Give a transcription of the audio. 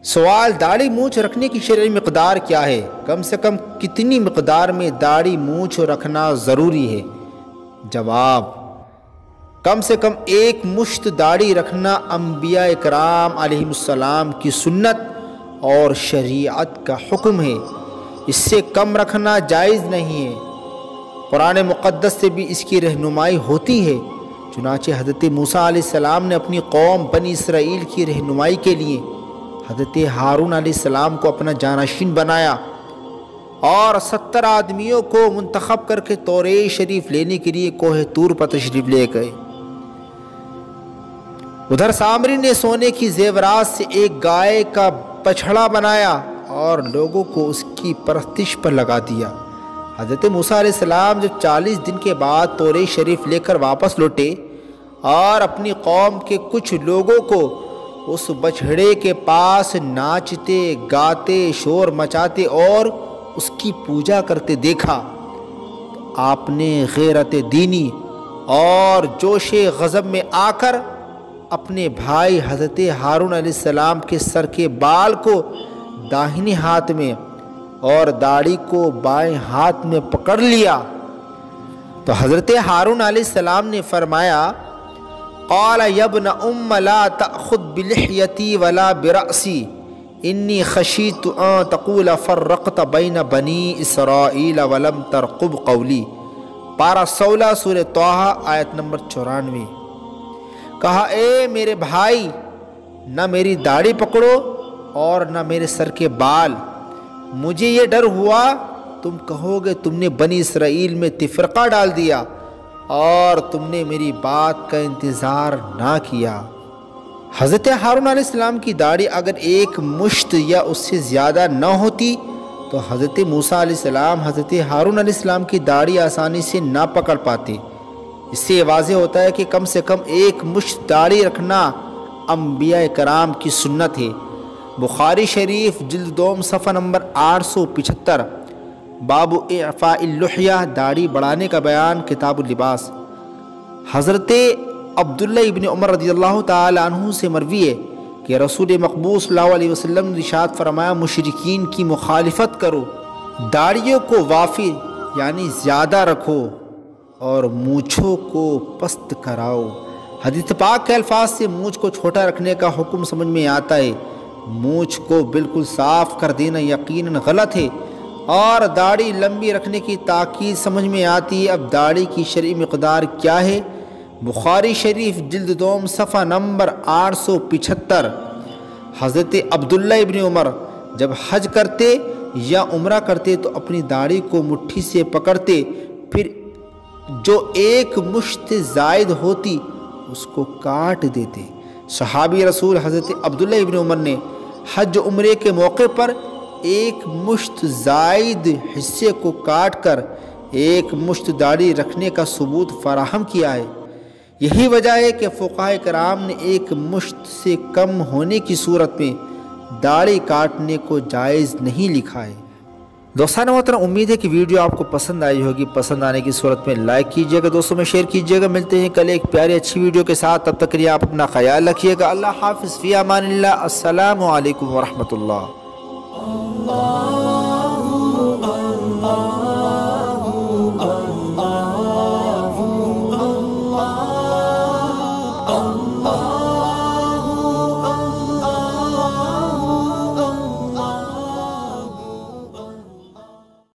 سوال: داڑھی مونچھ رکھنے کی شرعی مقدار کیا ہے؟ کم سے کم کتنی مقدار میں داڑھی مونچھ رکھنا ضروری ہے؟ جواب: کم سے کم ایک مشت داڑھی رکھنا انبیاء کرام علیہ السلام کی سنت اور شریعت کا حکم ہے، اس سے کم رکھنا جائز نہیں ہے۔ قرآن مقدس سے بھی اس کی رہنمائی ہوتی ہے۔ چنانچہ حضرت موسیٰ علیہ السلام نے اپنی قوم بنی اسرائیل کی رہنمائی کے لیے حضرت ہارون علیہ السلام کو اپنا جانشین بنایا اور 70 آدمیوں کو منتخب کر کے توریت شریف لینے کے لیے کوہ طور پر تشریف لے گئے۔ ادھر سامری نے سونے کی زیورات سے ایک گائے کا بچھڑا بنایا اور لوگوں کو اس کی پرستش پر لگا دیا۔ حضرت موسیٰ علیہ السلام جب 40 دن کے بعد توریت شریف لے کر واپس لوٹے اور اپنی قوم کے کچھ لوگوں کو اس بچھڑے کے پاس ناچتے گاتے شور مچاتے اور اس کی پوجا کرتے دیکھا تو آپ نے غیرت دینی اور جوش غضب میں آ کر اپنے بھائی حضرت ہارون علیہ السلام کے سر کے بال کو داہنے ہاتھ میں اور داڑھی کو بائیں ہاتھ میں پکڑ لیا تو حضرت ہارون علیہ السلام نے فرمایا: قال یا ابن ام لا تأخذ بلحیتی ولا برأسی انی خشیت ان تقول فرقت بین بنی اسرائیل ولم ترقب قولی۔ پارہ 16 سورہ طٰہٰ آیت نمبر 94۔ کہا: اے میرے بھائی، نہ میری داڑھی پکڑو اور نہ میرے سر کے بال، مجھے یہ ڈر ہوا تم کہو گے تم نے بنی اسرائیل میں تفرقہ ڈال دیا اور تم نے میری بات کا انتظار نہ کیا۔ حضرت ہارون علیہ السلام کی داڑھی اگر ایک مشت یا اس سے زیادہ نہ ہوتی تو حضرت موسیٰ علیہ السلام حضرت ہارون علیہ السلام کی داڑھی آسانی سے نہ پکڑ پاتے۔ اس سے یہ واضح ہوتا ہے کہ کم سے کم ایک مشت داڑھی رکھنا انبیاء کرام کی سنت ہے۔ بخاری شریف جلد دوم صفحہ نمبر 875، باب اعفاء اللحیہ، داڑھی بڑھانے کا بیان، کتاب اللباس۔ حضرت عبداللہ ابن عمر رضی اللہ تعالی عنہ سے مروی ہے کہ رسول مقبول صلی اللہ علیہ وسلم نے ارشاد فرمایا: مشرکین کی مخالفت کرو، داڑھیوں کو وافر یعنی زیادہ رکھو اور مونچھوں کو پست کراؤ۔ حدیث پاک کے الفاظ سے مونچھ کو چھوٹا رکھنے کا حکم سمجھ میں آتا ہے۔ مونچھ کو بالکل صاف کر دینا یقیناً غلط ہے اور داڑھی لمبی رکھنے کی تاکید سمجھ میں آتی ہے۔ اب داڑھی کی شرعی مقدار کیا ہے؟ بخاری شریف جلد دوم صفحہ نمبر 875، حضرت عبداللہ ابن عمر جب حج کرتے یا عمرہ کرتے تو اپنی داڑھی کو مٹھی سے پکڑتے، پھر جو ایک مشت زائد ہوتی اس کو کاٹ دیتے۔ صحابی رسول حضرت عبداللہ ابن عمر نے حج و عمرے کے موقع پر ایک مشت زائد حصے کو کاٹ کر ایک مشت داڑھی رکھنے کا ثبوت فراہم کیا ہے۔ یہی وجہ ہے کہ فقہاء کرام نے ایک مشت سے کم ہونے کی صورت میں داڑھی کاٹنے کو جائز نہیں لکھا ہے۔ دوستان محترم، امید ہے کہ ویڈیو آپ کو پسند آئی ہوگی۔ پسند آنے کی صورت میں لائک کیجیے گا، دوستوں میں شیئر کیجیے گا۔ ملتے ہیں کل ایک پیاری اچھی ویڈیو کے ساتھ، تب تک کے لیے آپ اپنا خیال رکھیے گا۔ اللہ حافظ، فی امان اللہ، السلام علیکم ورحمۃ اللہ۔